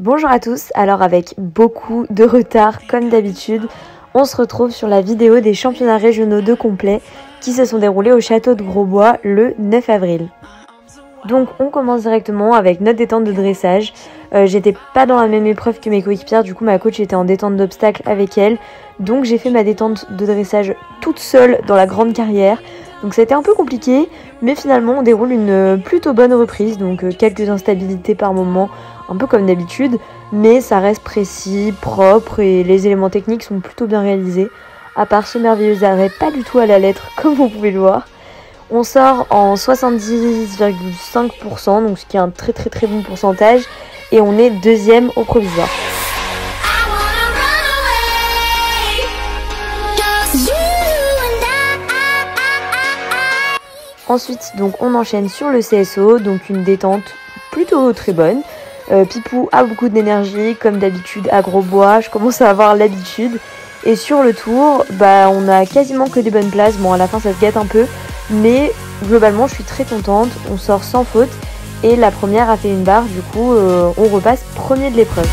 Bonjour à tous, alors avec beaucoup de retard comme d'habitude, on se retrouve sur la vidéo des championnats régionaux de complet qui se sont déroulés au château de Grosbois le 9 avril. Donc on commence directement avec notre détente de dressage. J'étais pas dans la même épreuve que mes coéquipières, du coup ma coach était en détente d'obstacle avec elle. Donc j'ai fait ma détente de dressage toute seule dans la grande carrière. Donc ça a été un peu compliqué, mais finalement on déroule une plutôt bonne reprise. Donc quelques instabilités par moment, un peu comme d'habitude, mais ça reste précis, propre et les éléments techniques sont plutôt bien réalisés. À part ce merveilleux arrêt, pas du tout à la lettre comme vous pouvez le voir. On sort en 70,5%, donc ce qui est un très bon pourcentage, et on est deuxième au provisoire. Ensuite, donc on enchaîne sur le CSO, donc une détente plutôt très bonne. Pipou a beaucoup d'énergie, comme d'habitude à Grosbois, je commence à avoir l'habitude. Et sur le tour, on a quasiment que des bonnes places. Bon, à la fin ça se gâte un peu, mais globalement je suis très contente. On sort sans faute et la première a fait une barre, du coup on repasse premier de l'épreuve.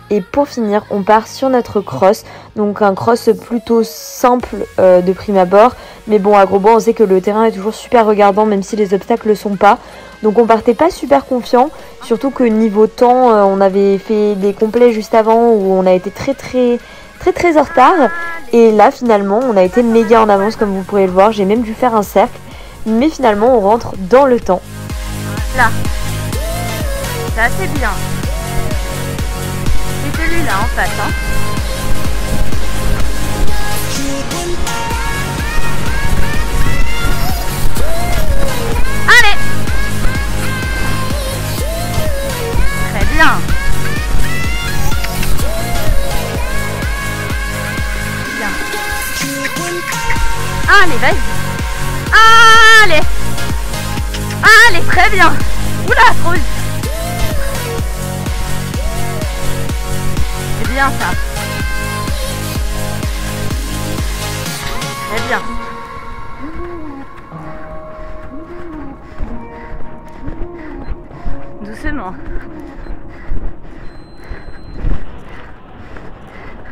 Et pour finir, on part sur notre cross, donc un cross plutôt simple de prime abord. Mais bon, à Grosbois, on sait que le terrain est toujours super regardant, même si les obstacles le sont pas. Donc on partait pas super confiant, surtout que niveau temps, on avait fait des complets juste avant où on a été très en retard. Et là, finalement, on a été méga en avance, comme vous pouvez le voir. J'ai même dû faire un cercle, mais finalement, on rentre dans le temps. Là, c'est assez bien. C'est celui-là en face, hein. Allez. Très bien. Bien. Allez, vas-y. Allez. Allez, très bien. Oula, trop vite. C'est bien ça. Très bien. Doucement.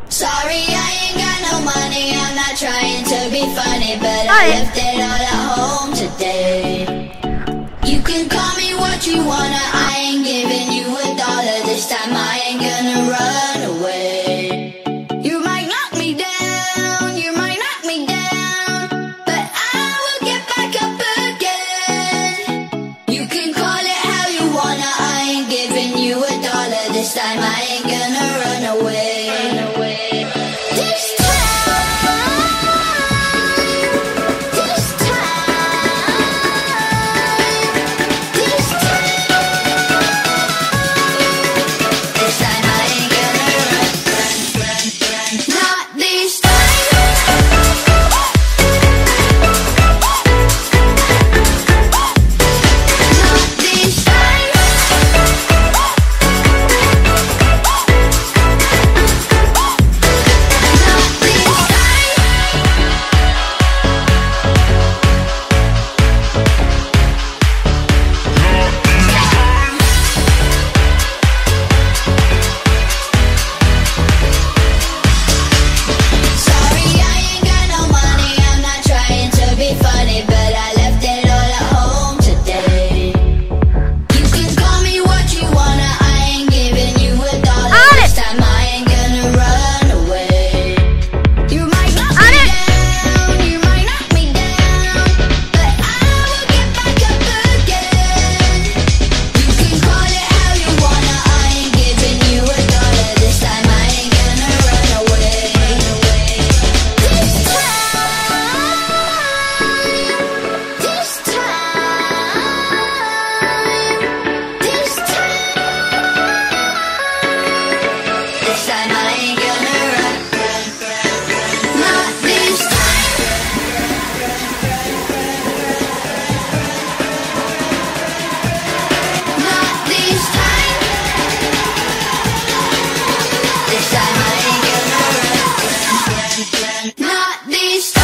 Sorry, I ain't got no money. I'm not trying to be funny, but I left it all at home today. You can call me what you wanna. I ain't giving you $1 this time. I ain't gonna run away. You might knock me down, you might knock me down, but I will get back up again. You can call it how you wanna. I ain't giving you $1 this time. I ain't gonna run away. again. Not this time.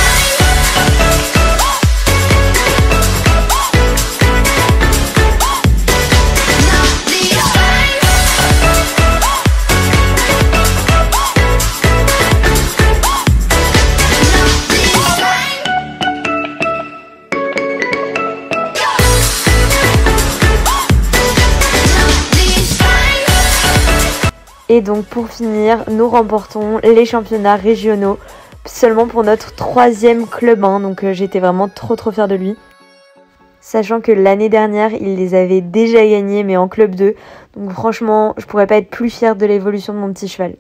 Et donc pour finir, nous remportons les championnats régionaux seulement pour notre 3e club 1, donc j'étais vraiment trop fière de lui. Sachant que l'année dernière, il les avait déjà gagnés mais en club 2, donc franchement, je pourrais pas être plus fière de l'évolution de mon petit cheval.